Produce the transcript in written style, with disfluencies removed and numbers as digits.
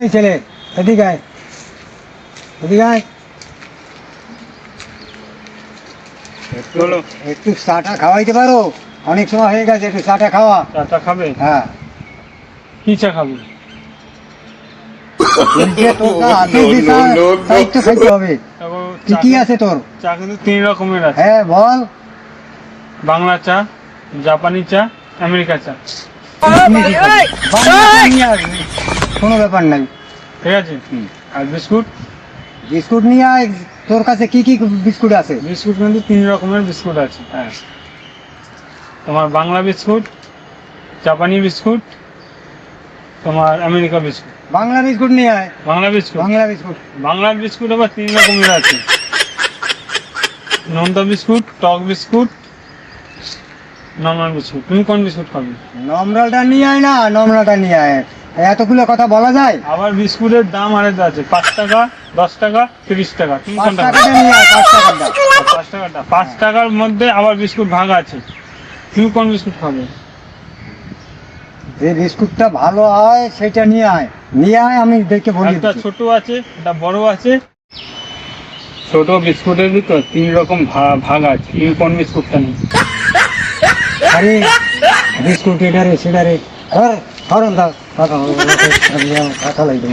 এই ছেলে এদিকে আয়, এদিকে আয়। বলো। একটু চাটা খাওয়াইতে পারো? অনেক সময় হয়ে গেছে, একটু চাটা খাওয়া। চাটা খাবে? হ্যাঁ, কি চা খাবে? এই যে তোর যা আছে যে তাই তো খাইতে হবে। তারপর কি কি আছে তোর? চা কিন্তু 3 রকমের আছে। হ্যাঁ বল। বাংলা চা, জাপানি চা, আমেরিকা চা। তুমি কি খাবে? বাংলা চা নিয়ে আসবি, কোনো ব্যাপার নাই। ঠিক আছে? আর বিস্কুট? বিস্কুট নিয়ে আয়। তোর কাছে কি কি বিস্কুট আছে? বিস্কুট কিন্তু 3 রকমের বিস্কুট আছে। হ্যাঁ, তোমার বাংলা বিস্কুট, জাপানি বিস্কুট, তোমার আমেরিকা বিস্কুট। বাংলা বিস্কুট নিয়ে আয়। Bangla biscuit? Bangla biscuit. Bangla biscuit আবার 3 রকমের আছে। নোনতা বিস্কুট, টক বিস্কুট, নর্মাল বিস্কুট। তুমি কোন বিস্কুট খাবে? নম্রটা নিয়ে আয় না, নম্রটা নিয়ে আয়। এতগুলো কথা বলা যায়? আবার বিস্কুটের দাম আলাদা আছে, 5 টাকা, 10 টাকা, 30 টাকা। তুমি 5 কোনটা খাবে? টাকাটা নিয়ে আয়, 5 টাকাটা। 5 টাকাটা? 5 টাকার মধ্যে আবার বিস্কুট ভাগ আছে। তুমি কোন বিস্কুট খাবে? যে বিস্কুটটা ভালো হয় সেটা নিয়ে আয়, নিয়ে আয়, আমি দেখে বলি। একটা ছোট আছে, একটা বড় আছে। ছোট বিস্কুটের ভিতর 3 রকম ভাগ আছে। তুমি কোন বিস্কুটটা নেই? আরে বিস্কুট এটা রে সেটা রে, হরণ দাও, কথা লাগবে।